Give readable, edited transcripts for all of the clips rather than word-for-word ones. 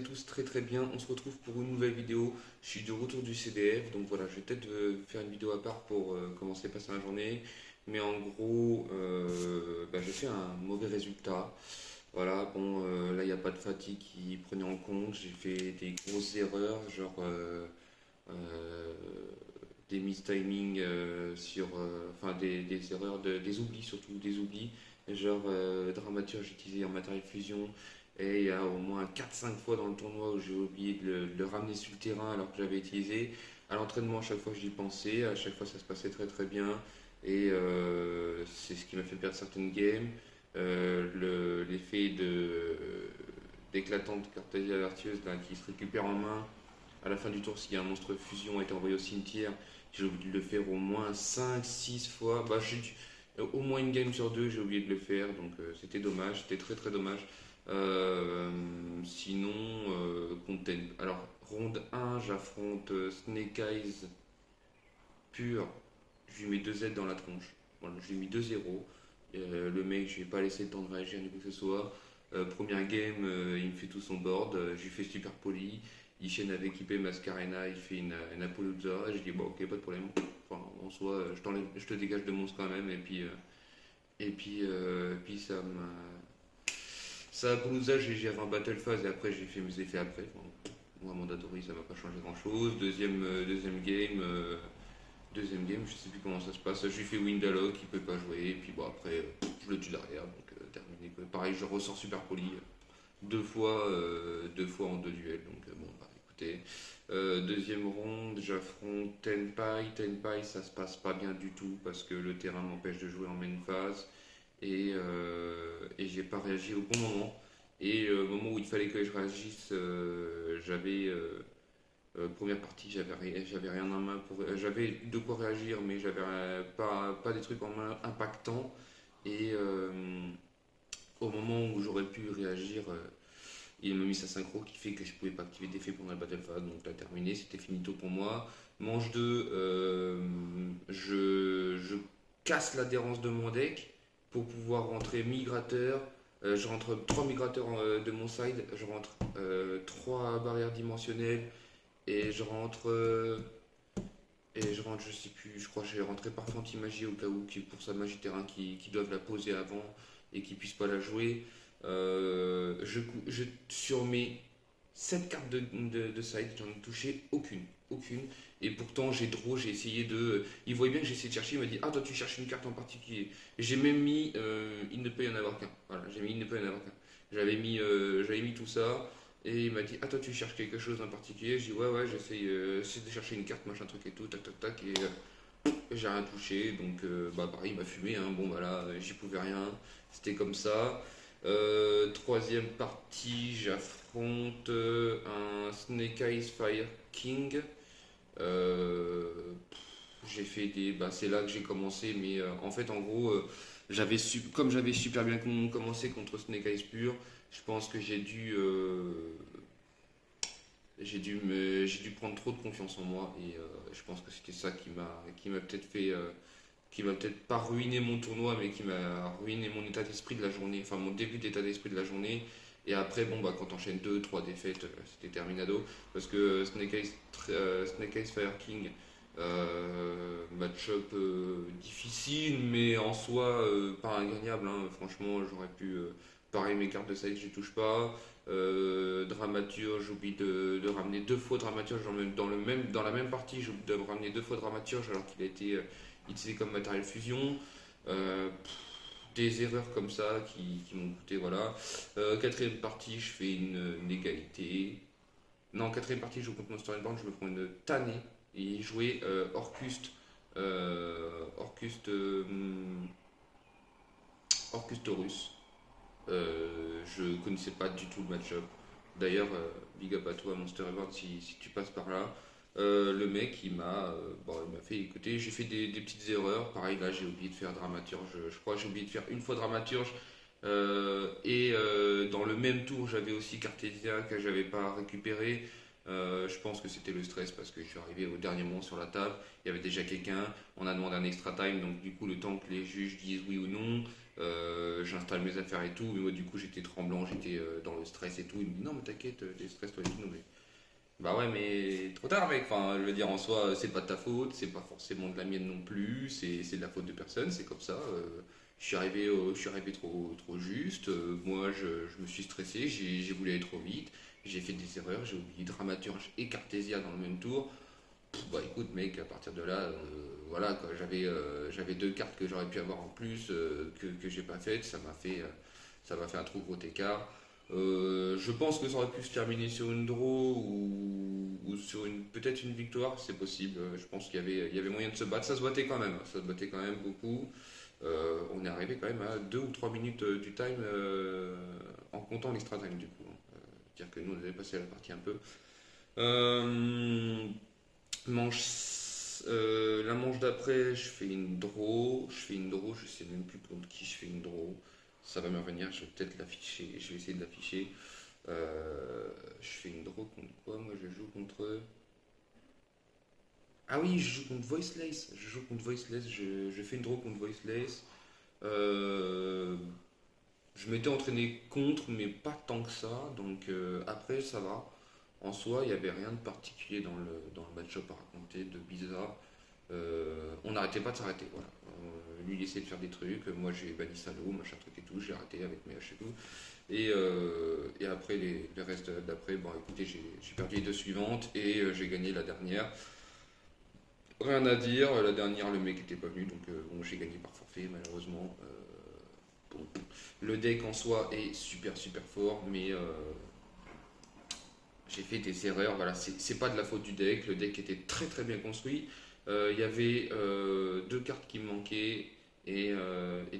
allez tous très très bien. On se retrouve pour une nouvelle vidéo. Je suis de retour du CDF, donc voilà, je vais peut-être faire une vidéo à part pour commencer à passer ma journée. Mais en gros, j'ai fait un mauvais résultat. Voilà, bon, là il n'y a pas de fatigue qui prenait en compte. J'ai fait des grosses erreurs, genre euh, des miss-timing enfin des erreurs, des oublis surtout, des oublis. Genre dramaturge utilisé en matériel fusion. Et il y a au moins 4-5 fois dans le tournoi où j'ai oublié de le ramener sur le terrain alors que j'avais utilisé. À l'entraînement, à chaque fois j'y pensais, à chaque fois ça se passait très très bien. Et c'est ce qui m'a fait perdre certaines games. L'effet d'éclatante cartésia vertueuse là, qui se récupère en main à la fin du tour s'il y a un monstre fusion a été envoyé au cimetière. J'ai oublié de le faire au moins 5-6 fois. Au moins une game sur deux, j'ai oublié de le faire. Donc c'était dommage, c'était très très dommage. Sinon, content. Alors, ronde 1, j'affronte Snake Eyes pur. Je lui mets 2 Z dans la tronche. Voilà, je lui ai mis 2-0. Le mec, je lui ai pas laissé le temps de réagir ni quoi que ce soit. Première game, il me fait tout son board. Je lui fais super poli. Il chaîne avec IP Mascarena, il fait une Appaloosa. Je dis bon, ok, pas de problème. Enfin, en soi, je te dégage de monstre quand même. Et puis ça, Appaloosa, j'ai géré un battle phase et après j'ai fait mes effets après. Bon, moi, Mandatory, ça m'a pas changé grand chose. Deuxième game, je sais plus comment ça se passe. Je lui fais Windalok, il peut pas jouer. Et puis bon, après, je le tue derrière. Donc terminé. Pareil, je ressors super poli. 2 fois en 2 duels. Donc bon, bah écoutez. Deuxième ronde, j'affronte Tenpai. Tenpai, ça se passe pas bien du tout parce que le terrain m'empêche de jouer en main phase et j'ai pas réagi au bon moment. Et au moment où il fallait que je réagisse, première partie, j'avais rien en main j'avais de quoi réagir, mais j'avais pas des trucs en main impactants. Et au moment où j'aurais pu réagir, il m'a mis sa synchro qui fait que je pouvais pas activer d'effet pendant la battle phase. Donc là, terminé, c'était finito pour moi. Manche 2, je casse l'adhérence de mon deck pour pouvoir rentrer migrateur. Je rentre 3 migrateurs de mon side, je rentre 3 barrières dimensionnelles et je rentre, je sais plus, je crois que j'ai rentré par Fantimagie au cas où, pour sa magie terrain qui doivent la poser avant et qui puissent pas la jouer. Sur mes 7 cartes de side, j'en ai touché aucune. Aucune. Et pourtant, j'ai essayé de. Il voyait bien que j'essayais de chercher, il m'a dit ah, toi tu cherches une carte en particulier. J'ai même mis il ne peut y en avoir qu'un. Voilà, j'ai mis il ne peut y en avoir qu'un. J'avais mis tout ça. Et il m'a dit ah, toi tu cherches quelque chose en particulier. Je dis ouais, ouais, j'essaie de chercher une carte, machin truc et tout, tac tac tac. Et j'ai rien touché. Donc, pareil, il m'a fumé. Hein, bon, voilà, j'y pouvais rien. C'était comme ça. Troisième partie, j'affronte un Snake Eyes Fire King. Euh, j'ai fait des. C'est là que j'ai commencé, mais en fait, en gros, comme j'avais super bien commencé contre Snake Eyes Pure, je pense que j'ai dû prendre trop de confiance en moi et je pense que c'était ça qui m'a peut-être qui m'a peut-être pas ruiné mon tournoi, mais qui m'a ruiné mon état d'esprit de la journée, enfin mon début d'état d'esprit de la journée. Et après, bon, quand t'enchaînes 2-3 défaites, c'était terminado. Parce que Snake Eyes Fire King, match-up difficile, mais en soi pas ingagnable. Hein. Franchement, j'aurais pu. Pareil, mes cartes de side, je les touche pas. Dramaturge, j'oublie de ramener 2 fois Dramaturge dans la même partie. J'oublie de ramener 2 fois Dramaturge alors qu'il a été utilisé comme matériel fusion. Des erreurs comme ça qui m'ont coûté, voilà. Quatrième partie, je fais une égalité. Non, quatrième partie, je joue contre Monster Bound, je me prends une tannée. Et jouer Orcuste, Orcustorus. Je connaissais pas du tout le match-up. D'ailleurs, big up à toi, Monster Bound, si tu passes par là. Le mec, il m'a fait écouter. J'ai fait des petites erreurs. Pareil, là, j'ai oublié de faire Dramaturge. Je crois que j'ai oublié de faire une fois Dramaturge. Et dans le même tour, j'avais aussi Cartesia que j'avais pas récupéré. Je pense que c'était le stress parce que je suis arrivé au dernier moment sur la table. Il y avait déjà quelqu'un. On a demandé un extra time. Donc, du coup, le temps que les juges disent oui ou non, j'installe mes affaires et tout. Mais moi, du coup, j'étais tremblant. J'étais dans le stress et tout. Il me dit non, mais t'inquiète, t'es stress toi et tout. Non, mais... Bah ouais, mais trop tard, mec. Enfin, je veux dire, en soi, c'est pas de ta faute. C'est pas forcément de la mienne non plus. C'est de la faute de personne. C'est comme ça. Je suis arrivé trop juste. Moi, je me suis stressé. J'ai voulu aller trop vite. J'ai fait des erreurs, j'ai oublié dramaturge et cartésia dans le même tour. Bah écoute mec, à partir de là, voilà quoi, j'avais deux cartes que j'aurais pu avoir en plus que j'ai pas faites, ça m'a fait un trop gros écart. Je pense que ça aurait pu se terminer sur une draw ou sur peut-être une victoire, c'est possible. Je pense il y avait moyen de se battre, ça se battait quand même, ça se battait quand même beaucoup. On est arrivé quand même à 2 ou 3 minutes du time en comptant l'extra time du coup, hein. Dire que nous on avait passé la partie un peu. Euh, la manche d'après, je fais une draw, je sais même plus contre qui je fais une draw. Ça va me revenir, je vais peut-être l'afficher, je vais essayer de l'afficher. Je fais une draw contre quoi? Moi je joue contre. Ah oui, je joue contre Voiceless. Je joue contre Voiceless, je fais une draw contre Voiceless. Euh, je m'étais entraîné contre, mais pas tant que ça. Donc après, ça va. En soi, il n'y avait rien de particulier dans le match-up à raconter, de bizarre. On n'arrêtait pas de s'arrêter. Voilà. Lui, il essayait de faire des trucs. Moi, j'ai banni salaud, machin truc et tout. J'ai arrêté avec mes haches et tout. Et après, les restes d'après, bon, écoutez, j'ai perdu les deux suivantes et j'ai gagné la dernière. Rien à dire. La dernière, le mec était pas venu. Donc, bon, j'ai gagné par forfait, malheureusement. Bon. Le deck en soi est super fort, mais j'ai fait des erreurs. Voilà, c'est pas de la faute du deck. Le deck était très bien construit. Il y avait deux cartes qui me manquaient et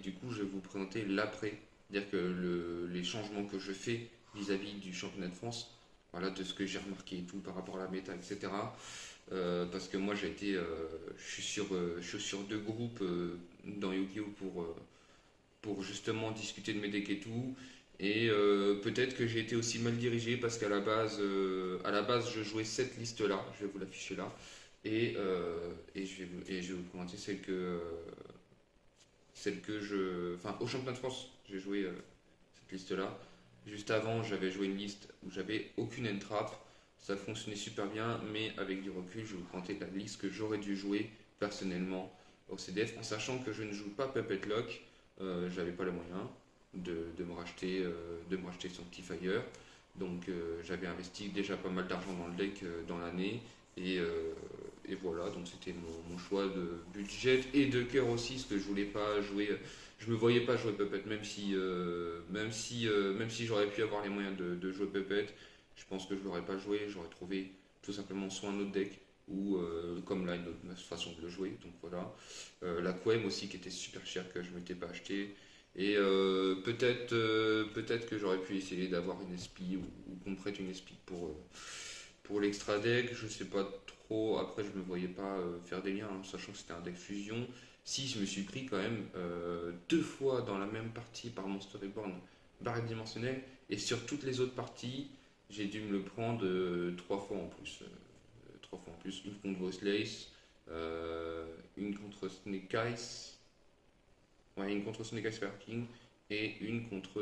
du coup, je vais vous présenter l'après. C'est-à-dire que les changements que je fais vis-à-vis du championnat de France, voilà, de ce que j'ai remarqué et tout par rapport à la méta, etc. Parce que moi, je suis sur deux groupes dans Yu-Gi-Oh! Pour justement discuter de mes decks et tout. Et peut-être que j'ai été aussi mal dirigé parce à la base, je jouais cette liste-là. Je vais vous l'afficher là. Et je vais vous commenter celle que je. Enfin, au championnat de France, j'ai joué cette liste-là. Juste avant, j'avais joué une liste où j'avais aucune entrap. Ça fonctionnait super bien, mais avec du recul, je vais vous présenter la liste que j'aurais dû jouer personnellement au CDF, en sachant que je ne joue pas Puppet Lock. J'avais pas les moyens de me racheter Sanctifier. Donc j'avais investi déjà pas mal d'argent dans le deck dans l'année. Et, euh, et voilà, donc c'était mon choix de budget et de cœur aussi, parce que je voulais pas jouer. Je me voyais pas jouer Puppet, même si j'aurais pu avoir les moyens de jouer Puppet, je pense que je l'aurais pas joué. J'aurais trouvé tout simplement soit un autre deck ou comme là une autre façon de le jouer. Donc voilà. La Quem aussi qui était super chère que je m'étais pas acheté. Et peut-être que j'aurais pu essayer d'avoir une SP ou qu'on me prête une SP pour l'extra deck. Je sais pas trop. Après, je me voyais pas faire des liens, hein, sachant que c'était un deck fusion. Si je me suis pris quand même deux fois dans la même partie par Monster Reborn barre dimensionnelle, et sur toutes les autres parties, j'ai dû me le prendre trois fois en plus. Trois fois en plus. Une contre Voiceless, une contre Snake Eyes. Ouais, une contre Snake Eyes Fire King et une contre.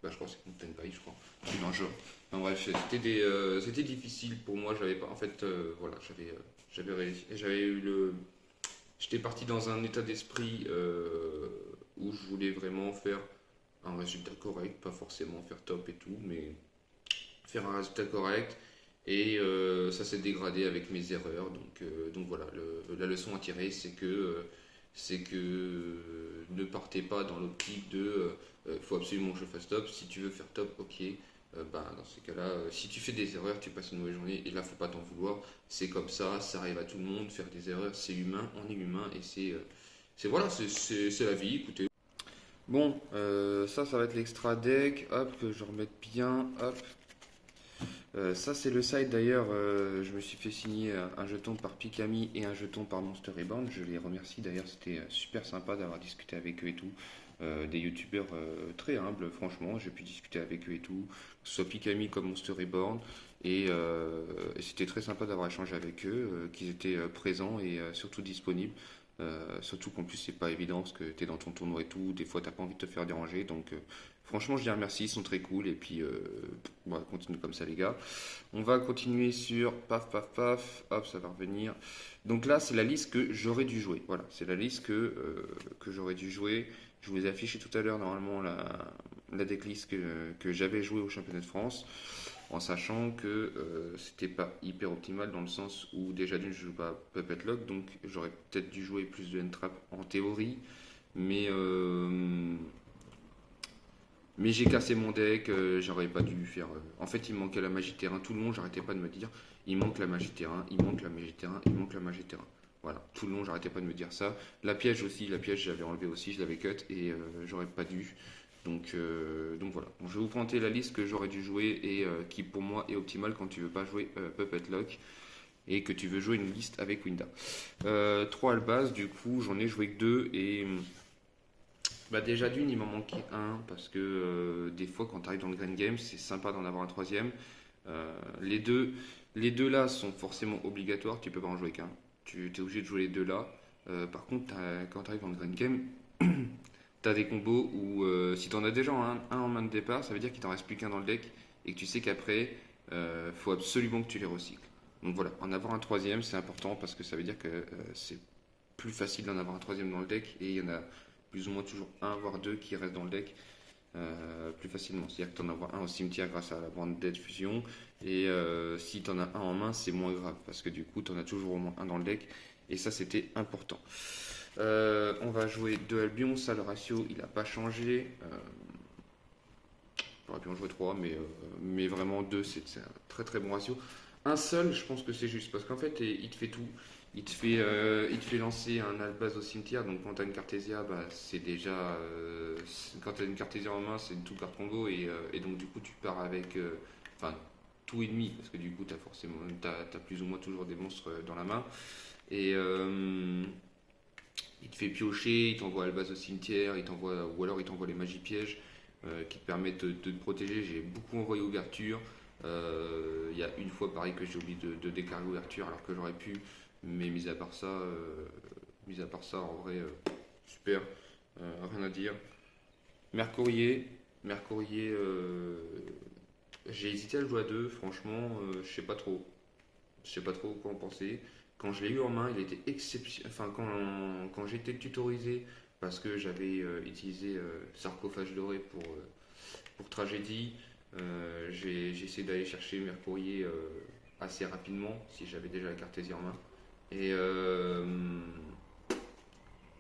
Bah, je crois que c'est contre Tenpai, je crois. Une un jeu. Enfin, bref, c'était difficile pour moi. J'avais pas. En fait, voilà, j'avais réussi. J'avais eu le. J'étais parti dans un état d'esprit où je voulais vraiment faire un résultat correct, pas forcément faire top et tout, mais faire un résultat correct. Et ça s'est dégradé avec mes erreurs. Donc voilà, la leçon à tirer, c'est que ne partez pas dans l'optique de faut absolument que je fasse top. Si tu veux faire top, ok. Bah, dans ces cas-là, si tu fais des erreurs, tu passes une mauvaise journée. Et là, faut pas t'en vouloir. C'est comme ça arrive à tout le monde. Faire des erreurs, c'est humain, on est humain. Et voilà, c'est la vie. Écoutez. Bon, ça va être l'extra deck. Hop, que je remette bien. Hop. Ça c'est le site d'ailleurs, je me suis fait signer un jeton par Pikami et un jeton par Monster Reborn. Je les remercie d'ailleurs, c'était super sympa d'avoir discuté avec eux et tout. des youtubeurs très humbles, franchement. J'ai pu discuter avec eux et tout, que ce soit Pikami comme Monster Reborn. Et c'était très sympa d'avoir échangé avec eux, qu'ils étaient présents et surtout disponibles. Surtout qu'en plus, c'est pas évident parce que tu es dans ton tournoi et tout. Des fois, t'as pas envie de te faire déranger. Donc, franchement, je dis un merci. Ils sont très cool. Et puis, on va continuer comme ça, les gars. On va continuer sur paf, paf, paf. Hop, ça va revenir. Donc là, c'est la liste que j'aurais dû jouer. Voilà, c'est la liste que j'aurais dû jouer. Je vous ai affiché tout à l'heure, normalement, la decklist que j'avais joué au championnat de France en sachant que c'était pas hyper optimal dans le sens où déjà d'une je joue pas Puppet Lock, donc j'aurais peut-être dû jouer plus de N-Trap en théorie, mais, euh, mais j'ai cassé mon deck, j'aurais pas dû faire. En fait, il me manquait la magie de terrain, tout le long j'arrêtais pas de me dire il manque la magie de terrain, il manque la magie de terrain, il manque la magie de terrain. Voilà, tout le long j'arrêtais pas de me dire ça. La piège aussi, la piège j'avais enlevé aussi, je l'avais cut et j'aurais pas dû. Donc voilà. Bon, je vais vous présenter la liste que j'aurais dû jouer et qui pour moi est optimale quand tu veux pas jouer Puppet Lock et que tu veux jouer une liste avec Winda. 3 Albaz, du coup j'en ai joué que 2 et bah déjà d'une il m'en manquait un parce que des fois quand tu arrives dans le Grand Game c'est sympa d'en avoir un troisième. Euh, les, deux, les deux là sont forcément obligatoires, tu peux pas en jouer qu'un. Tu es obligé de jouer les deux là. Par contre quand tu arrives dans le Grand Game t'as des combos où si t'en as déjà un en main de départ, ça veut dire qu'il t'en reste plus qu'un dans le deck et que tu sais qu'après, faut absolument que tu les recycles. Donc voilà, en avoir un troisième, c'est important parce que ça veut dire que c'est plus facile d'en avoir un troisième dans le deck et il y en a plus ou moins toujours un voire deux qui restent dans le deck plus facilement. C'est-à-dire que tu en envoies un au cimetière grâce à la Branded Fusion et si tu en as un en main, c'est moins grave parce que du coup, tu en as toujours au moins un dans le deck et ça, c'était important. On va jouer 2 Albion, ça le ratio il n'a pas changé. J'aurais pu en jouer 3, mais vraiment 2 c'est un très très bon ratio. Un seul, je pense que c'est juste parce qu'en fait il te fait tout. Il te fait lancer un Albaz au cimetière, donc quand tu as une Cartésia, bah, c'est déjà. Quand tu as une Cartésia en main, c'est une tout carte combo et donc du coup tu pars avec. Enfin, tout et demi, parce que du coup tu as forcément. T'as plus ou moins toujours des monstres dans la main. Et. Il te fait piocher, il t'envoie Albaz au cimetière, ou alors il t'envoie les magies pièges qui te permettent de te protéger. J'ai beaucoup envoyé ouverture. Il y a une fois pareil que j'ai oublié de décarrer ouverture alors que j'aurais pu. Mais mis à part ça en vrai, super. Rien à dire. Mercourier. Mercourier, j'ai hésité à le jouer à deux. Franchement, je sais pas trop. Je sais pas trop quoi en penser. Quand je l'ai eu en main, il était exceptionnel. Enfin, quand j'ai été tutorisé, parce que j'avais utilisé Sarcophage Doré pour Tragédie, j'ai essayé d'aller chercher Mercourier assez rapidement, si j'avais déjà la cartésie en main. Et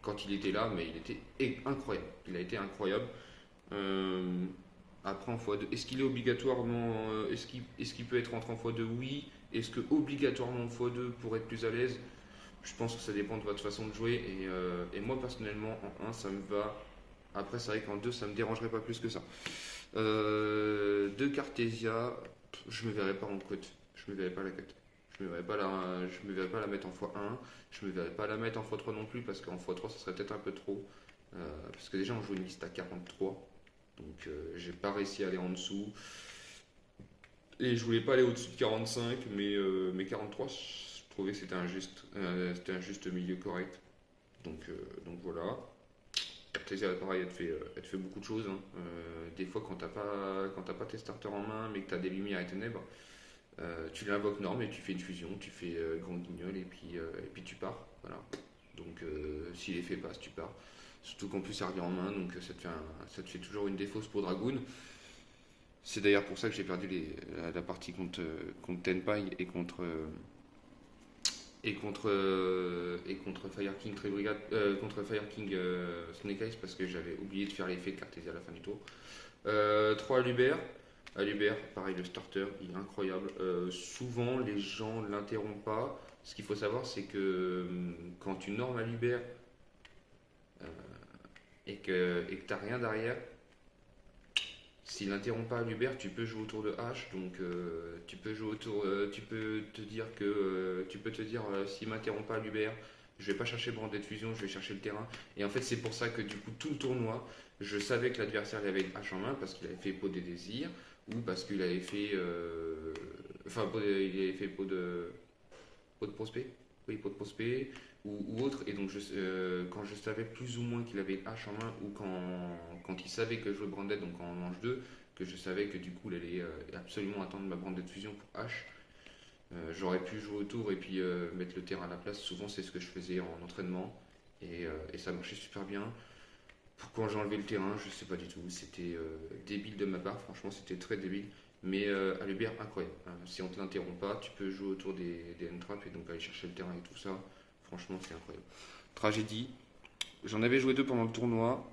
quand il était là, mais il était incroyable. Il a été incroyable. Euh, Après en x2, est-ce qu'il est obligatoirement. Est-ce qu'il peut être rentré en x2? Oui. Est-ce que obligatoirement en x2 pour être plus à l'aise? Je pense que ça dépend de votre façon de jouer. Et moi personnellement, en 1, ça me va. Après, c'est vrai qu'en 2, ça me dérangerait pas plus que ça. De Cartesia, je me verrais pas en cut. Je me verrais pas la cut. Je me verrais pas la mettre en x1. Je me verrais pas la mettre en x3 non plus parce qu'en x3, ça serait peut-être un peu trop. Parce que déjà, on joue une liste à 43. Donc, j'ai pas réussi à aller en dessous. Et je voulais pas aller au-dessus de 45, mais 43, je trouvais que c'était un juste milieu correct. Donc voilà. Cartesia, pareil, elle te fait beaucoup de choses, hein. Des fois, quand t'as pas tes starters en main, mais que tu as des lumières et ténèbres, tu l'invoques norme et tu fais une fusion, tu fais grand guignol et puis tu pars. Voilà. Donc si l'effet passe, tu pars. Surtout qu'en plus ça revient en main, donc ça te fait toujours une défausse pour Dragoon. C'est d'ailleurs pour ça que j'ai perdu la partie contre Tenpai et contre Fire King contre Fire King Snake Eyes parce que j'avais oublié de faire l'effet de Cartésia à la fin du tour. 3 Alubert. Alubert, pareil, le starter, il est incroyable. Souvent, les gens ne l'interrompent pas. Ce qu'il faut savoir, c'est que quand tu normes Alubert euh, et que tu n'as rien derrière, s'il n'interrompt pas Alubert, tu peux jouer autour de H. Donc, tu peux jouer autour. Tu peux te dire s'il m'interrompt pas Alubert, Je vais pas chercher brandet de fusion, je vais chercher le terrain. Et en fait, c'est pour ça que du coup, tout le tournoi, je savais que l'adversaire il avait une hache en main parce qu'il avait fait peau des désirs ou parce qu'il avait fait. Enfin, il avait fait peau de prospect. Oui, peau de prospect ou autre. Et donc, quand je savais plus ou moins qu'il avait une hache en main ou quand il savait que je jouais brandet, donc en manche 2 que je savais que du coup, il allait absolument attendre ma brandet de fusion pour hache. J'aurais pu jouer autour et puis mettre le terrain à la place. Souvent, c'est ce que je faisais en entraînement et ça marchait super bien. Pourquoi j'ai enlevé le terrain, je sais pas du tout. C'était débile de ma part, franchement, c'était très débile. Mais à l'Hubert, incroyable. Si on te l'interrompt pas, tu peux jouer autour des end-traps et donc aller chercher le terrain et tout ça. Franchement, c'est incroyable. Tragédie. J'en avais joué deux pendant le tournoi.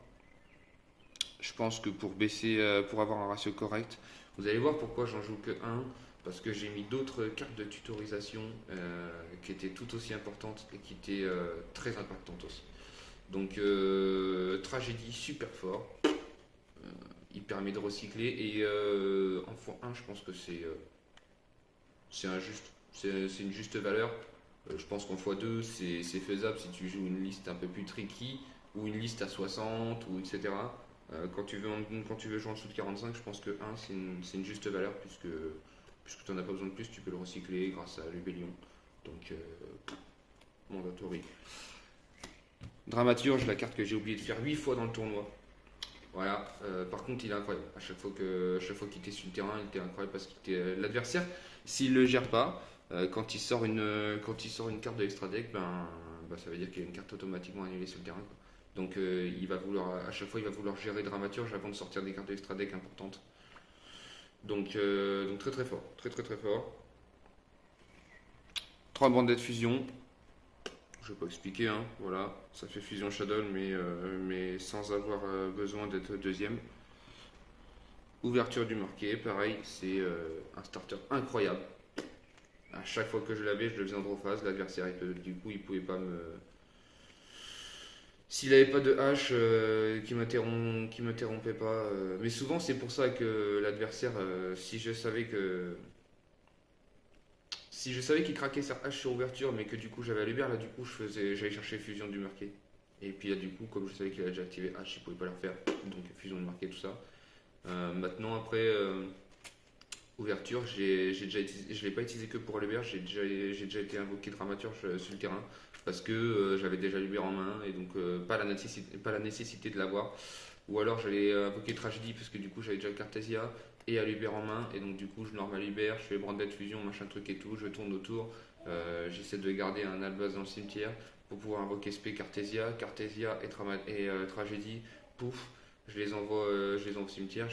Je pense que pour baisser, pour avoir un ratio correct, vous allez voir pourquoi j'en joue que un. Parce que j'ai mis d'autres cartes de tutorisation qui étaient tout aussi importantes et qui étaient très impactantes aussi. Donc, tragédie super fort. Il permet de recycler et en x1, je pense que c'est injuste. C'est une juste valeur. Je pense qu'en x2, c'est faisable si tu joues une liste un peu plus tricky ou une liste à 60 ou etc. Quand tu veux jouer en dessous de 45, je pense que 1 c'est une juste valeur puisque tu n'en as pas besoin de plus, tu peux le recycler grâce à l'Ubellion. Donc, mandatory. Dramaturge, la carte que j'ai oublié de faire 8 fois dans le tournoi. Voilà, par contre il est incroyable. À chaque fois qu'il était sur le terrain, il était incroyable parce qu'il était l'adversaire. S'il le gère pas, quand il sort une carte de extra deck, ça veut dire qu'il y a une carte automatiquement annulée sur le terrain, quoi. Donc il va vouloir à chaque fois il va vouloir gérer Dramaturge avant de sortir des cartes de extra deck importantes. Donc très très fort, très très très fort. 3 bandits de fusion. Je vais pas expliquer, hein, voilà, ça fait fusion Shadow, mais sans avoir besoin d'être deuxième. Ouverture du marqué, pareil, c'est un starter incroyable. À chaque fois que je l'avais, je le faisais en draw phase. L'adversaire, du coup, il pouvait pas me. S'il avait pas de hache qui m'interrompait pas. Mais souvent, c'est pour ça que l'adversaire, si je savais qu'il craquait sa hache sur ouverture, mais que du coup j'avais Albert, là du coup j'allais chercher fusion du marqué. Et puis là du coup, comme je savais qu'il avait déjà activé hache, il pouvait pas le refaire. Donc fusion du marqué, tout ça. Maintenant après ouverture, je l'ai pas utilisé que pour Albert, j'ai déjà été invoqué Dramaturge sur le terrain parce que j'avais déjà Albert en main et donc pas la nécessité de l'avoir. Ou alors j'allais invoquer Tragédie parce que du coup j'avais déjà le Cartesia et Alubert en main et donc du coup je normal Alubert, je fais Brandet de fusion, machin truc et tout, je tourne autour, j'essaie de garder un Albaz dans le cimetière pour pouvoir invoquer SP Cartesia et Tragédie, pouf, je les envoie au cimetière,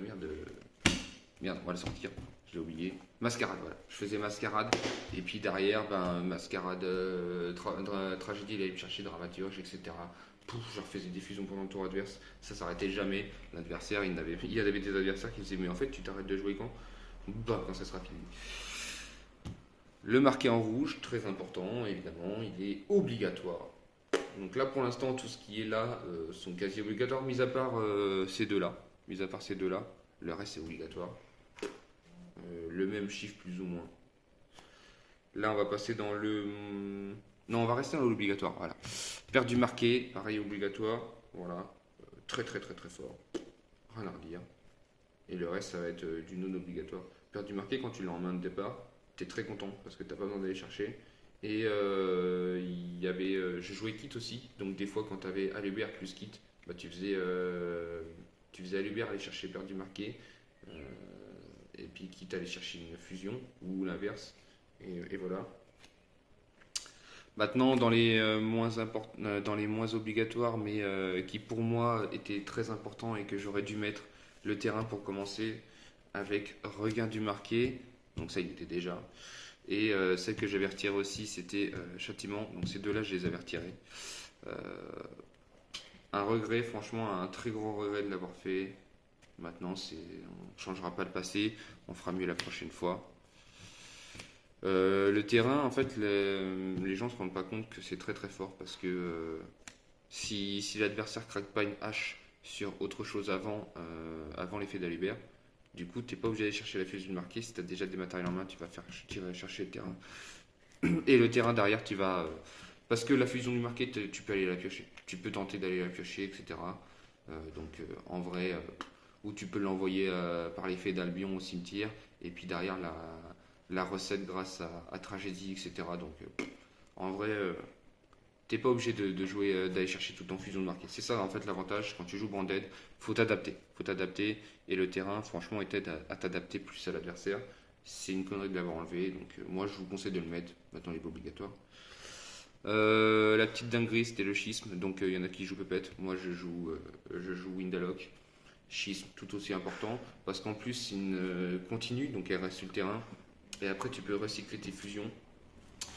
merde, merde, on va le sortir, je l'ai oublié. Mascarade, voilà. Je faisais Mascarade, et puis derrière, Mascarade, Tragédie, il allait me chercher Dramaturge, etc. Pouf, je refaisais des fusions pendant le tour adverse, ça s'arrêtait jamais. L'adversaire, il y avait des adversaires qui disaient, mais en fait, tu t'arrêtes de jouer quand? Quand ça sera fini. Le marqué en rouge, très important, évidemment, il est obligatoire. Donc là, pour l'instant, tout ce qui est là sont quasi obligatoires, mis à part ces deux-là. Mis à part ces deux-là, le reste est obligatoire. Le même chiffre plus ou moins. Là, on va passer dans le. Non, on va rester dans l'obligatoire. Voilà. Perte du marqué, pareil obligatoire. Voilà. Très très très très fort. Rien à redire. Et le reste, ça va être du non obligatoire. Perte du marqué, quand tu l'as en main de départ, t'es très content parce que t'as pas besoin d'aller chercher. Et il y avait. Je jouais kit aussi. Donc des fois, quand t'avais Alubert plus kit, tu faisais Alubert aller chercher perte du marqué. Et puis quitte à aller chercher une fusion ou l'inverse. Et voilà. Maintenant, dans les moins obligatoires, mais qui pour moi étaient très importants et que j'aurais dû mettre le terrain pour commencer avec regain du marqué. Donc ça, il était déjà. Et celle que j'avais retirée aussi, c'était châtiment. Donc ces deux-là, je les avais retirés. Euh, un regret, franchement, un très gros regret de l'avoir fait. Maintenant, on ne changera pas le passé, on fera mieux la prochaine fois. Le terrain, en fait, les gens ne se rendent pas compte que c'est très très fort parce que si l'adversaire craque pas une hache sur autre chose avant l'effet d'Alubert, Du coup, t'es pas obligé d'aller chercher la fusion marquée. Si tu as déjà des matériels en main, tu vas chercher le terrain. Et le terrain derrière, tu vas. Parce que la fusion du marqué, tu peux aller la piocher. Tu peux tenter d'aller la piocher, etc. En vrai, ou tu peux l'envoyer par l'effet d'Albion au cimetière. Et puis derrière, la recette grâce à Tragédie, etc. En vrai, t'es pas obligé de jouer, d'aller chercher tout le temps fusion de marqué. C'est ça en fait l'avantage quand tu joues Branded. Faut t'adapter. Faut t'adapter. Et le terrain, franchement, il t'aide à t'adapter plus à l'adversaire. C'est une connerie de l'avoir enlevé. Moi, je vous conseille de le mettre. Maintenant, il est pas obligatoire. La petite dinguerie, c'était le schisme. Il y en a qui jouent Puppet. Moi, je joue Windalok. Schisme, tout aussi important. Parce qu'en plus, c'est une continue. Donc, elle reste sur le terrain. Et après, tu peux recycler tes fusions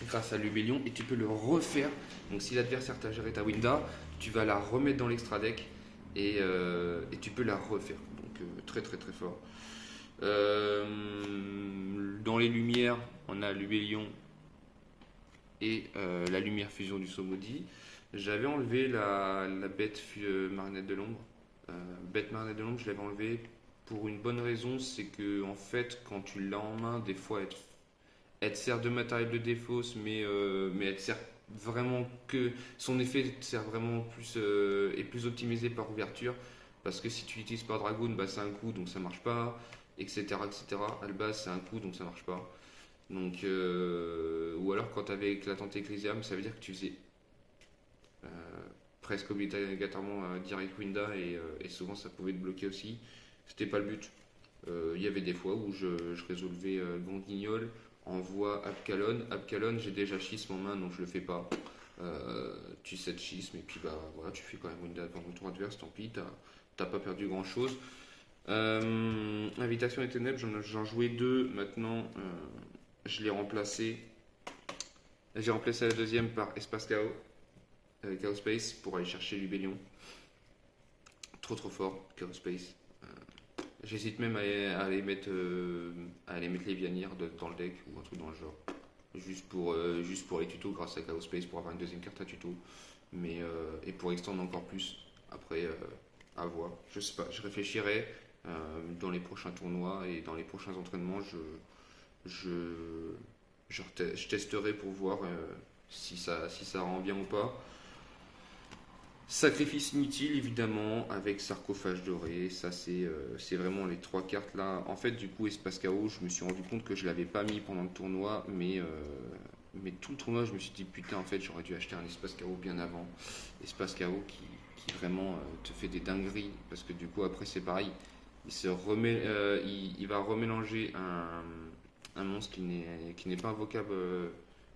grâce à l'Ubellion et tu peux le refaire. Donc si l'adversaire t'a géré ta Winda, tu vas la remettre dans l'extra deck et tu peux la refaire. Très très très fort. Dans les lumières, on a l'Ubellion et la lumière fusion du Somodi. J'avais enlevé la bête marionnette de l'ombre. Bête marionnette de l'ombre, je l'avais enlevé pour une bonne raison, c'est que en fait, quand tu l'as en main, des fois, elle te sert de matériel de défausse, mais elle te sert vraiment que. Son effet te sert vraiment plus, est plus optimisé par ouverture. Parce que si tu l'utilises par Dragoon, bah, c'est un coup donc ça marche pas, etc. etc. Albaz, c'est un coup donc ça marche pas. Ou alors quand tu avais éclatante Ecclesiam, ça veut dire que tu faisais euh, presque obligatoirement direct Winda et souvent ça pouvait te bloquer aussi. C'était pas le but. Il y avait des fois où je résolvais Ganguignol en voie Abcalon. Abcalon, j'ai déjà schisme en main donc je le fais pas. Tu set schisme et puis bah voilà, tu fais quand même Winda pendant ton tour adverse, tant pis, t'as pas perdu grand chose. Invitation et Ténèbres, j'en jouais deux maintenant. Je l'ai remplacé. J'ai remplacé la deuxième par Espace Chaos, Chaos Space pour aller chercher l'Ubellion. Trop trop fort, Chaos Space. J'hésite même à aller mettre les Vianières dans le deck ou un truc dans le genre. Juste pour les tutos grâce à Chaos Space pour avoir une deuxième carte à tuto. Et pour extendre encore plus. Après, à voir. Je sais pas, je réfléchirai dans les prochains tournois et dans les prochains entraînements. Je, je testerai pour voir si ça rend bien ou pas. Sacrifice inutile, évidemment, avec sarcophage doré. Ça, c'est vraiment les trois cartes là. En fait, du coup, Espace Chaos, je me suis rendu compte que je l'avais pas mis pendant le tournoi, mais tout le tournoi, je me suis dit, putain, en fait, j'aurais dû acheter un Espace Chaos bien avant. Espace Chaos qui vraiment te fait des dingueries, parce que du coup, après, c'est pareil. Il va remélanger un monstre qui n'est pas invocable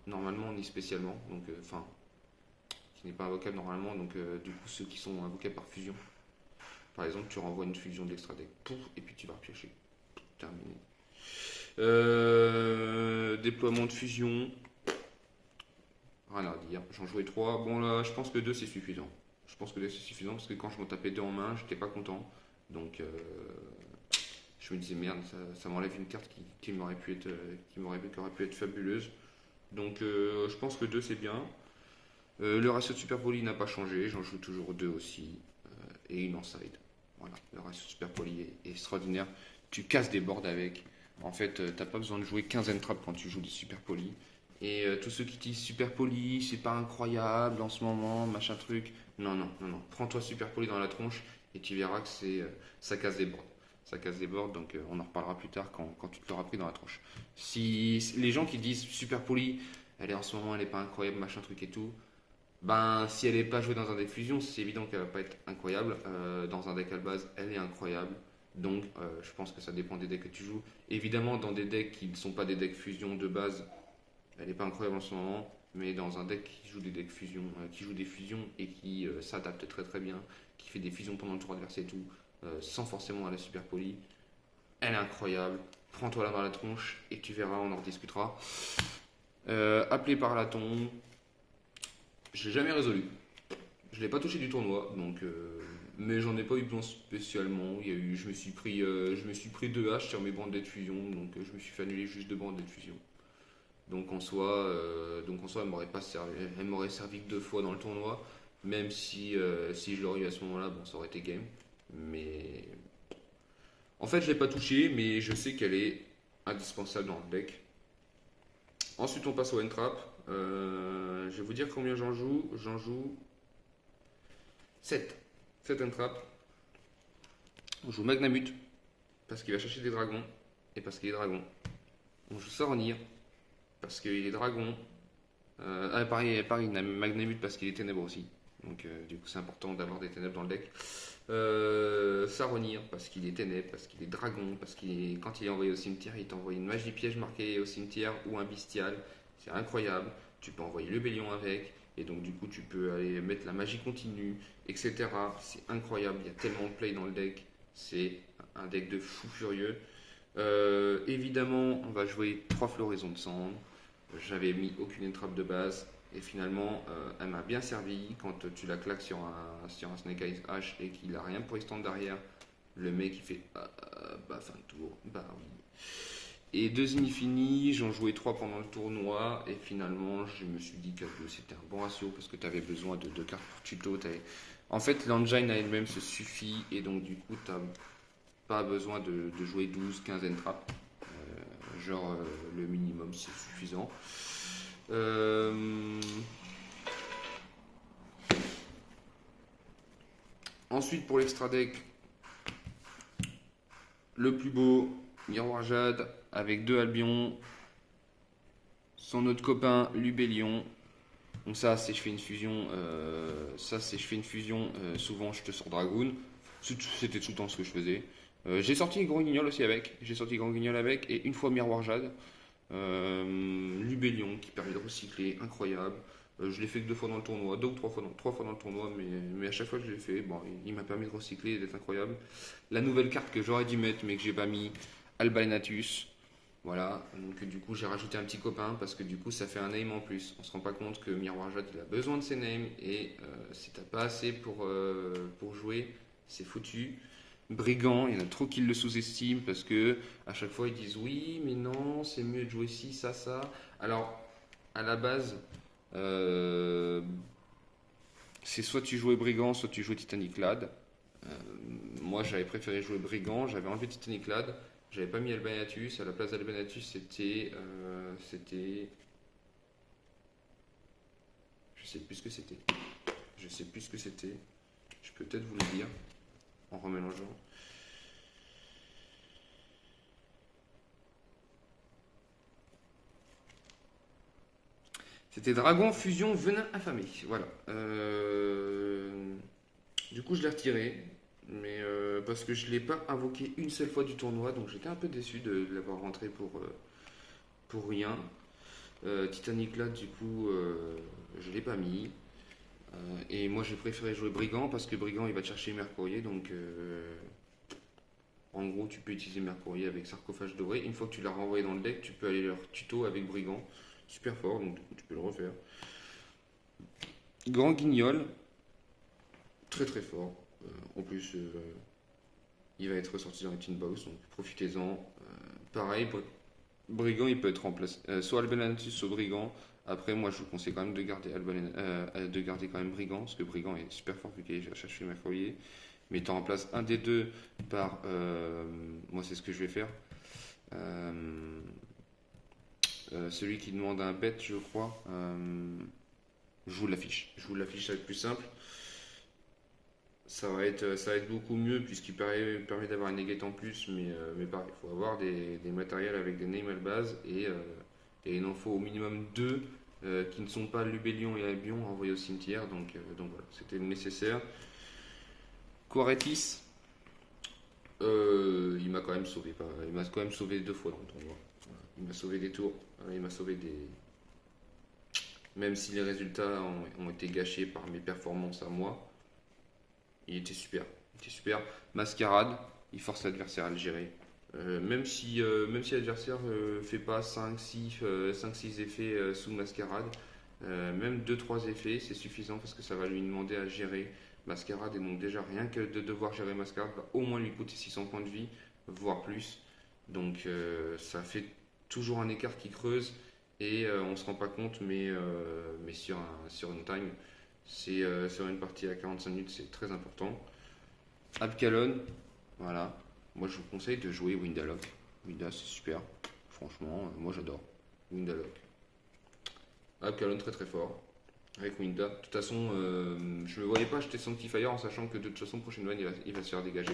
normalement ni spécialement. Qui n'est pas invocable normalement, du coup ceux qui sont invocables par fusion. Par exemple, tu renvoies une fusion de l'extra deck, pouf, et puis tu vas repiocher. Terminé. Déploiement de fusion, rien à dire. J'en jouais 3. Bon là, je pense que 2 c'est suffisant. Je pense que 2 c'est suffisant parce que quand je m'en tapais 2 en main, j'étais pas content. Je me disais merde, ça m'enlève une carte qui aurait pu être fabuleuse. Je pense que 2 c'est bien. Le ratio de Super Poly n'a pas changé, j'en joue toujours 2 aussi, et une en side. Voilà, le ratio de Super Poly est extraordinaire. Tu casses des boards avec. En fait, t'as pas besoin de jouer 15 trap quand tu joues des Super Poly. Et tous ceux qui disent Super Poly, c'est pas incroyable en ce moment, machin truc. Non, non, non, non. Prends-toi Super Poly dans la tronche et tu verras que ça casse des boards. Ça casse des boards, on en reparlera plus tard quand tu te l'auras pris dans la tronche. Si les gens qui disent Super Poly, elle est en ce moment, elle est pas incroyable, machin truc et tout. Ben, si elle n'est pas jouée dans un deck fusion, c'est évident qu'elle va pas être incroyable. Dans un deck à la base, elle est incroyable. Je pense que ça dépend des decks que tu joues. Évidemment, dans des decks qui ne sont pas des decks fusion de base, elle n'est pas incroyable en ce moment. Mais dans un deck qui joue des decks fusion, qui joue des fusions et qui s'adapte très très bien, qui fait des fusions pendant le tour adverse et tout, sans forcément aller super poli, elle est incroyable. Prends-toi là dans la tronche et tu verras, on en rediscutera. Appelé par la tombe. Je l'ai jamais résolu. Je l'ai pas touché du tournoi, mais j'en ai pas eu besoin spécialement. Je me suis pris 2 haches sur mes bandits de fusion, je me suis fait annuler juste 2 bandits de fusion. Elle m'aurait pas servi, elle m'aurait servi que 2 fois dans le tournoi, même si je l'aurais eu à ce moment-là, bon, ça aurait été game. Mais En fait, je l'ai pas touchée, mais je sais qu'elle est indispensable dans le deck. Ensuite, on passe au N-Trap. Je vais vous dire combien j'en joue. J'en joue 7. 7 N-Trap. On joue Magnamut, parce qu'il va chercher des dragons, et parce qu'il est dragon. On joue Saronir, parce qu'il est dragon. Pareil, Magnamut, parce qu'il est ténèbres aussi. Donc, du coup, c'est important d'avoir des ténèbres dans le deck. Saronir, parce qu'il est ténèbres, parce qu'il est dragon, parce quand il est envoyé au cimetière, il t'envoie une magie piège marquée au cimetière ou un bestial. C'est incroyable. Tu peux envoyer le bélion avec, et donc, du coup, tu peux aller mettre la magie continue, etc. C'est incroyable. Il y a tellement de play dans le deck. C'est un deck de fou furieux. Évidemment, on va jouer 3 floraisons de cendres. J'avais mis aucune entrave de base. Et finalement, elle m'a bien servi quand tu la claques sur un Snake Eyes H et qu'il a rien pour stand derrière. Le mec il fait bah fin de tour, bah oui. Et 2 Infini, j'en jouais 3 pendant le tournoi. Et finalement, je me suis dit que c'était un bon ratio parce que tu avais besoin de 2 cartes pour tuto. En fait, l'engine à elle-même se suffit. Et donc, du coup, tu n'as pas besoin de jouer 12-15 entraps. Le minimum, c'est suffisant. Ensuite, pour l'extra deck, le plus beau, Miroir Jade, avec 2 Albion, son autre copain, Lubellion. Donc ça, c'est je fais une fusion. Souvent, je te sors Dragoon. C'était tout le temps ce que je faisais. J'ai sorti Grand Guignol aussi avec. Et une fois Miroir Jade. Lubellion qui permet de recycler, incroyable. Je l'ai fait que 2 fois dans le tournoi, 2 ou 3 fois dans le tournoi, mais à chaque fois que je l'ai fait, bon, il m'a permis de recycler et d'être incroyable. La nouvelle carte que j'aurais dû mettre mais que j'ai pas mis, Albalinatus. Voilà, donc du coup j'ai rajouté un petit copain parce que du coup ça fait un name en plus. On se rend pas compte que Miroir Jade il a besoin de ses names et si t'as pas assez pour jouer, c'est foutu. Brigand, il y en a trop qui le sous-estiment parce que à chaque fois ils disent oui, mais non, c'est mieux de jouer ci, ça, ça. Alors, à la base, euh, c'est soit tu jouais Brigand, soit tu jouais Titanic Lad. Euh, Moi, j'avais préféré jouer Brigand, j'avais enlevé Titanic Lad, j'avais pas mis Albanatus. À la place d'Albanatus, c'était. Je sais plus ce que c'était. Je sais plus ce que c'était. Je peux peut-être vous le dire en remélangeant. C'était Dragon Fusion Venin Affamé. Voilà. Du coup, je l'ai retiré. Mais parce que je ne l'ai pas invoqué une seule fois du tournoi. Donc j'étais un peu déçu de l'avoir rentré pour rien. Titanic là, du coup, je ne l'ai pas mis. Et moi, j'ai préféré jouer Brigand parce que Brigand, il va te chercher Mercurier. Donc, en gros, tu peux utiliser Mercurier avec Sarcophage Doré. Une fois que tu l'as renvoyé dans le deck, tu peux aller leur tuto avec Brigand. Super fort, donc du coup, tu peux le refaire. Grand Guignol, très très fort. En plus, il va être ressorti dans les Tin Box, donc profitez-en. Pareil, Brigand, il peut être remplacé. Soit Albenatus, soit Brigand. Après, moi, je vous conseille quand même de garder quand même Brigand, parce que Brigand est super fort vu qu'il va chercher Mercurier. Mais tu en remplaces un des deux par. Moi, c'est ce que je vais faire. Celui qui demande un bet, je crois. Je vous l'affiche. Je vous l'affiche, ça va être plus simple. Ça va être beaucoup mieux puisqu'il permet d'avoir une negate en plus, mais pareil, il faut avoir des matériels avec des names à la base et il en faut au minimum 2 qui ne sont pas Lubellion et Albion envoyés au cimetière, donc voilà, c'était nécessaire. Quaretis, il m'a quand même sauvé, il m'a quand même sauvé 2 fois dans le tournoi. Voilà. Il m'a sauvé des tours, il m'a sauvé des. Même si les résultats ont été gâchés par mes performances à moi, il était super. Il était super. Mascarade, il force l'adversaire à le gérer. Même si l'adversaire fait pas 5-6 effets sous mascarade, même 2-3 effets, c'est suffisant parce que ça va lui demander à gérer mascarade. Et donc, déjà, rien que de devoir gérer mascarade va au moins lui coûter 600 points de vie, voire plus. Donc, ça fait toujours un écart qui creuse et on ne se rend pas compte, mais sur une time, sur une partie à 45 minutes, c'est très important. Abkalon, voilà. moi je vous conseille de jouer Windalock. Winda, c'est super. Franchement, moi j'adore. Windalock. Abkalon très très fort. Avec Winda. De toute façon, je me voyais pas acheter Sanctifier en sachant que de toute façon, prochaine vanne, il va se faire dégager.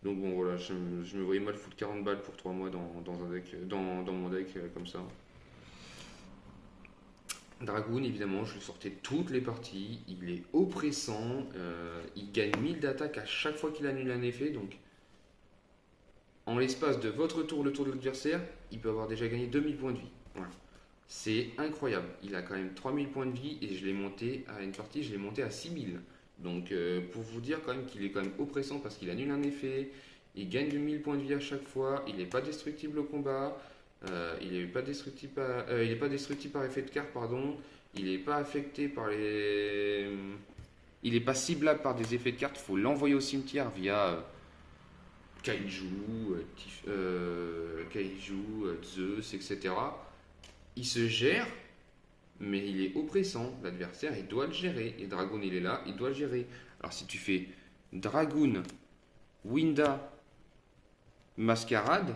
Donc bon, voilà, je me voyais mal foutre 40 balles pour 3 mois dans un deck, dans mon deck comme ça. Dragoon, évidemment, je le sortais toutes les parties. Il est oppressant. Il gagne 1000 d'attaque à chaque fois qu'il annule un effet. Donc, en l'espace de votre tour, le tour de l'adversaire, il peut avoir déjà gagné 2000 points de vie. Voilà. C'est incroyable. Il a quand même 3000 points de vie et je l'ai monté à une partie, je l'ai monté à 6000. Donc, pour vous dire quand même qu'il est quand même oppressant parce qu'il annule un effet. Il gagne 2000 points de vie à chaque fois. Il n'est pas destructible au combat. Il n'est pas destructible par effet de carte, pardon. Il n'est pas affecté par les. Il n'est pas ciblable par des effets de carte. Il faut l'envoyer au cimetière via Kaiju, Zeus, etc. Il se gère, mais il est oppressant. L'adversaire, il doit le gérer. Et Dragoon, il est là, il doit le gérer. Alors si tu fais Dragoon, Winda, Mascarade,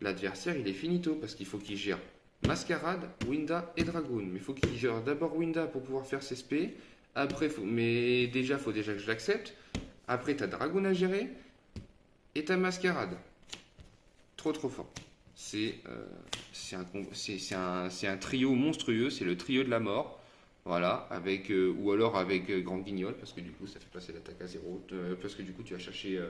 l'adversaire, il est finito parce qu'il faut qu'il gère Mascarade, Winda et Dragoon. Mais il faut qu'il gère d'abord Winda pour pouvoir faire ses spé. Après, mais déjà, il faut déjà que je l'accepte. Après, tu as Dragoon à gérer et tu as Mascarade. Trop trop fort. C'est un trio monstrueux, c'est le trio de la mort. Voilà, avec, ou alors avec Grand Guignol, parce que du coup, ça fait passer l'attaque à 0. Parce que du coup, tu vas chercher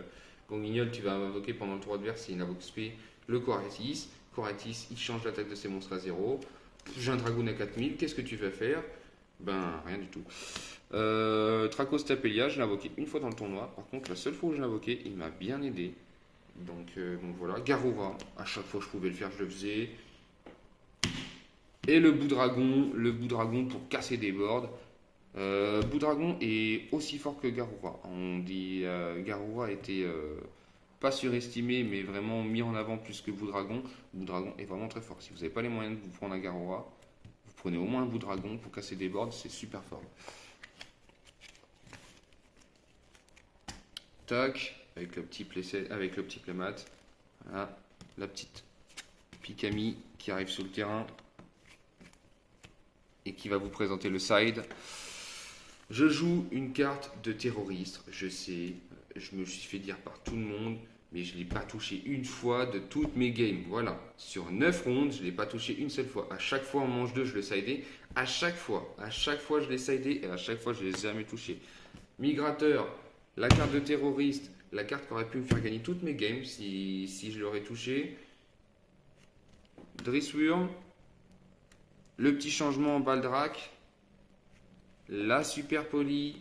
Grand Guignol, tu vas invoquer pendant le tour adverse, il invoque spé le Coratis. Coratis, il change l'attaque de ses monstres à 0. J'ai un Dragoon à 4000, qu'est-ce que tu vas faire? Ben, rien du tout. Tracos Tapelia, je l'ai invoqué une fois dans le tournoi. Par contre, la seule fois où je l'ai invoqué, il m'a bien aidé. Donc voilà. Garura, à chaque fois que je pouvais le faire, je le faisais. Et le bout dragon pour casser des boards. Boudragon est aussi fort que Garura. On dit Garura était pas surestimé, mais vraiment mis en avant plus que Boudragon. Boudragon est vraiment très fort. Si vous n'avez pas les moyens de vous prendre un Garura, vous prenez au moins un Boudragon pour casser des boards, c'est super fort. Tac, avec le petit playmat. Voilà, la petite Pikami qui arrive sur le terrain et qui va vous présenter le side. Je joue une carte de terroriste, je sais, je me suis fait dire par tout le monde, mais je ne l'ai pas touché une fois de toutes mes games. Voilà, sur 9 rondes, je ne l'ai pas touché une seule fois. À chaque fois en manche 2, je le sidais. À chaque fois, je l'ai sidé et à chaque fois, je ne l'ai jamais touché. Migrateur, la carte de terroriste, la carte qui aurait pu me faire gagner toutes mes games si je l'aurais touché. Drisswurm, le petit changement en Baldrac, la super poly,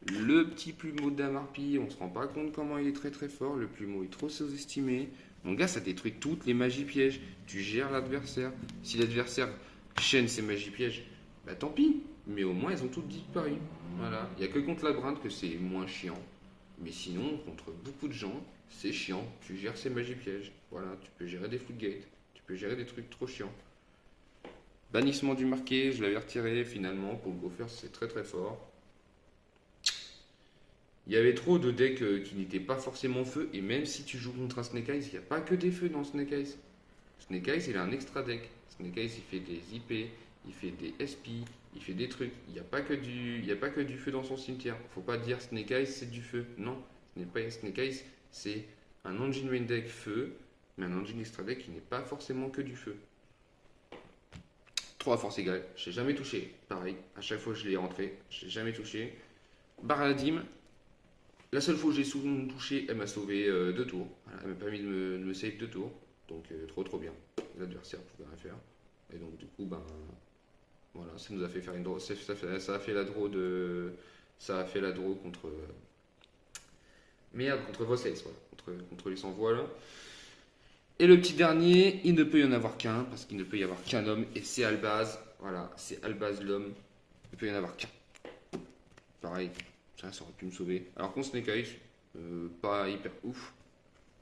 le petit plumeau d'Amarpi, on se rend pas compte comment il est très très fort, le plumeau est trop sous-estimé. Mon gars, ça détruit toutes les magies pièges, tu gères l'adversaire. Si l'adversaire chaîne ses magies pièges, bah tant pis, mais au moins elles ont toutes disparu. Voilà, il n'y a que contre la brinde que c'est moins chiant. Mais sinon, contre beaucoup de gens, c'est chiant. Tu gères ces magies pièges. Voilà, tu peux gérer des floodgates. Tu peux gérer des trucs trop chiants. Bannissement du marqué, je l'avais retiré finalement. Pour le Gopher, c'est très très fort. Il y avait trop de decks qui n'étaient pas forcément feu. Et même si tu joues contre un Snake Eyes, il n'y a pas que des feux dans Snake Eyes. Snake Eyes, il a un extra deck. Snake Eyes, il fait des IP, il fait des SP, il fait des trucs. Il n'y a pas que du feu dans son cimetière. Faut pas dire Snake Eyes, c'est du feu. Non, ce n'est pas Snake Eyes, c'est un engine main deck feu, mais un engine extra deck qui n'est pas forcément que du feu. 3 à force égale, je n'ai jamais touché. Pareil, à chaque fois je l'ai rentré, je n'ai jamais touché. Baradim, la seule fois que j'ai souvent touché, elle m'a sauvé 2 tours. Voilà, elle m'a permis de me save 2 tours. Donc trop bien. L'adversaire pouvait rien faire. Et donc du coup, voilà, ça nous a fait faire une draw. Ça a fait la draw de. Ça a fait la draw contre. Merde, contre Vosseis, voilà. Contre les sans voix là. Et le petit dernier, il ne peut y en avoir qu'un, parce qu'il ne peut y avoir qu'un homme, et c'est Albaz. Voilà, c'est Albaz l'homme. Il ne peut y en avoir qu'un. Pareil, ça aurait pu me sauver. Alors contre Snake Eyes, pas hyper ouf.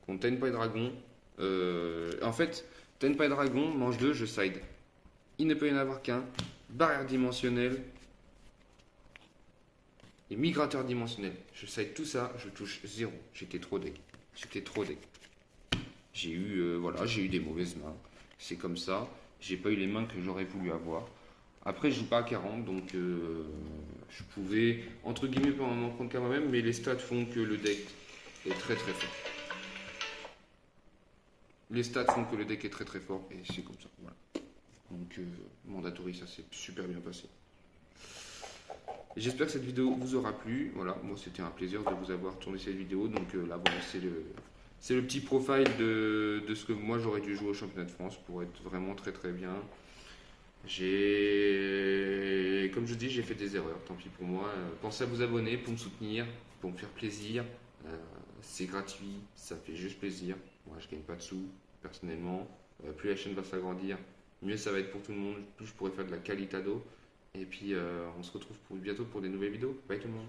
Contre Tenpai Dragon, en fait, Tenpai Dragon, manche 2, je side. Il ne peut y en avoir qu'un. Barrière dimensionnelle. Et migrateur dimensionnel, je sais tout ça, je touche zéro. J'étais trop deg. J'étais trop deg. J'ai eu des mauvaises mains. C'est comme ça. J'ai pas eu les mains que j'aurais voulu avoir. Après, je joue pas à 40, donc je pouvais, entre guillemets, pas m'en prendre qu'à moi-même, mais les stats font que le deck est très très fort. Les stats font que le deck est très très fort, et c'est comme ça. Voilà. Donc, Mandatory, ça s'est super bien passé. J'espère que cette vidéo vous aura plu. Voilà, moi c'était un plaisir de vous avoir tourné cette vidéo. Donc là, voilà, c'est le petit profile de ce que moi j'aurais dû jouer au championnat de France pour être vraiment très très bien. Comme je dis, j'ai fait des erreurs, tant pis pour moi. Pensez à vous abonner pour me soutenir, pour me faire plaisir. C'est gratuit, ça fait juste plaisir. Moi, je gagne pas de sous, personnellement. Plus la chaîne va s'agrandir, mieux ça va être pour tout le monde. Plus je pourrai faire de la qualitado. Et puis, on se retrouve bientôt pour des nouvelles vidéos. Bye tout le monde.